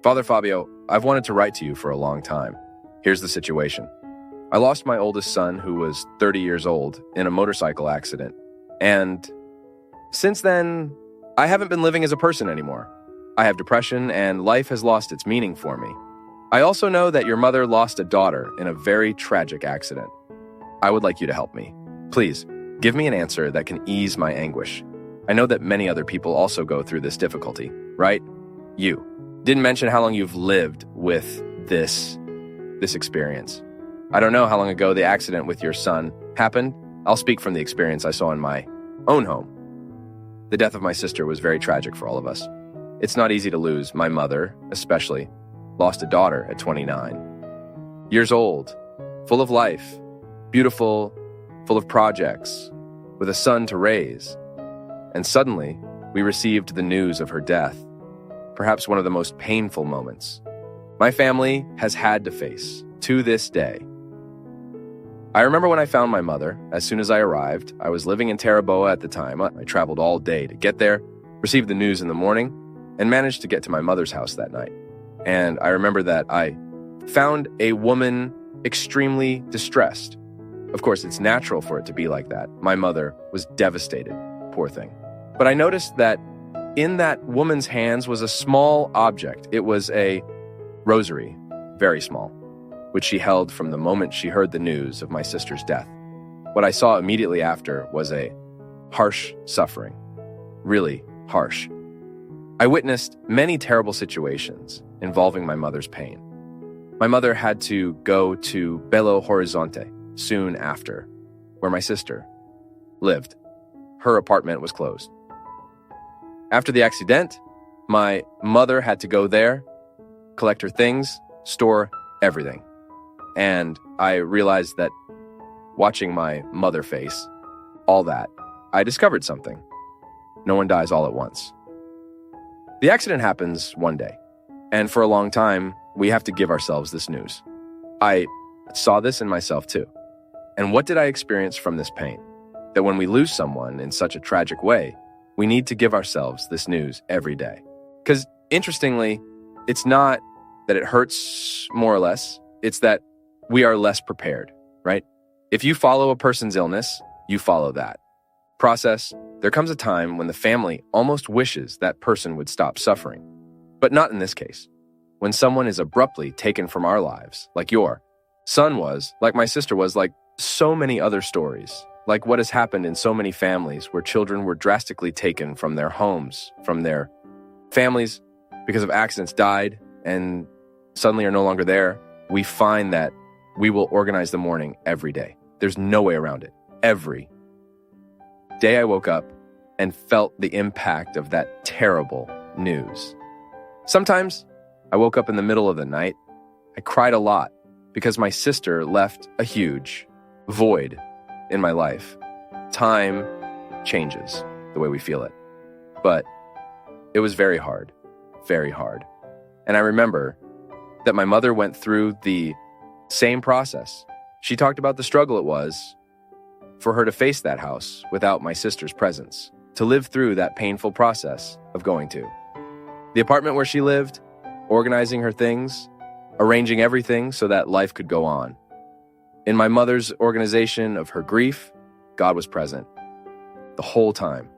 Father Fabio, I've wanted to write to you for a long time. Here's the situation. I lost my oldest son, who was 30 years old, in a motorcycle accident. And since then, I haven't been living as a person anymore. I have depression, and life has lost its meaning for me. I also know that your mother lost a daughter in a very tragic accident. I would like you to help me. Please, give me an answer that can ease my anguish. I know that many other people also go through this difficulty, right? You didn't mention how long you've lived with this experience. I don't know how long ago the accident with your son happened. I'll speak from the experience I saw in my own home. The death of my sister was very tragic for all of us. It's not easy to lose. My mother, especially, lost a daughter at 29. Years old, full of life, beautiful, full of projects, with a son to raise. And suddenly, we received the news of her death, perhaps one of the most painful moments my family has had to face to this day. I remember when I found my mother. As soon as I arrived, I was living in Taraboa at the time. I traveled all day to get there, received the news in the morning, and managed to get to my mother's house that night. And I remember that I found a woman extremely distressed. Of course, it's natural for it to be like that. My mother was devastated, poor thing. But I noticed that in that woman's hands was a small object. It was a rosary, very small, which she held from the moment she heard the news of my sister's death. What I saw immediately after was a harsh suffering, really harsh. I witnessed many terrible situations involving my mother's pain. My mother had to go to Belo Horizonte soon after, where my sister lived. Her apartment was closed. After the accident, my mother had to go there, collect her things, store everything. And I realized that watching my mother face all that, I discovered something. No one dies all at once. The accident happens one day, and for a long time, we have to give ourselves this news. I saw this in myself too. And what did I experience from this pain? That when we lose someone in such a tragic way, we need to give ourselves this news every day. Because interestingly, it's not that it hurts more or less, it's that we are less prepared, right? If you follow a person's illness, you follow that process. There comes a time when the family almost wishes that person would stop suffering. But not in this case. When someone is abruptly taken from our lives, like your son was, like my sister was, like so many other stories, like what has happened in so many families where children were drastically taken from their homes, from their families, because of accidents, died, and suddenly are no longer there, we find that we will organize the mourning every day. There's no way around it. Every day I woke up and felt the impact of that terrible news. Sometimes I woke up in the middle of the night. I cried a lot because my sister left a huge void in my life. Time changes the way we feel it. But it was very hard, very hard. And I remember that my mother went through the same process. She talked about the struggle it was for her to face that house without my sister's presence, to live through that painful process of going to the apartment where she lived, organizing her things, arranging everything so that life could go on. In my mother's organization of her grief, God was present the whole time.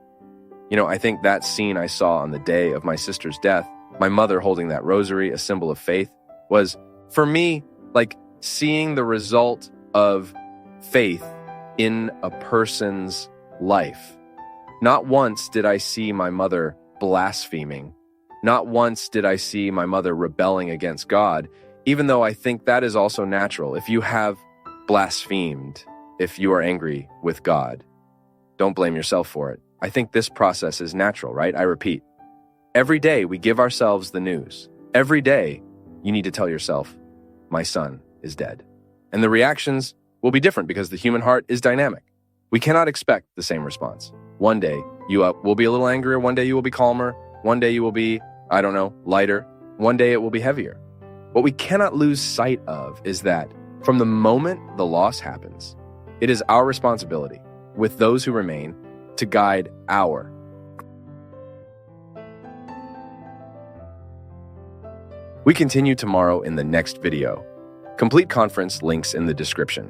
I think that scene I saw on the day of my sister's death, my mother holding that rosary, a symbol of faith, was, for me, like seeing the result of faith in a person's life. Not once did I see my mother blaspheming. Not once did I see my mother rebelling against God, even though I think that is also natural. If you have blasphemed, if you are angry with God, don't blame yourself for it. I think this process is natural, right? I repeat, every day we give ourselves the news. Every day you need to tell yourself, my son is dead. And the reactions will be different because the human heart is dynamic. We cannot expect the same response. One day you will be a little angrier. One day you will be calmer. One day you will be, lighter. One day it will be heavier. What we cannot lose sight of is that from the moment the loss happens, it is our responsibility with those who remain to guide our. We continue tomorrow in the next video. Complete conference links in the description.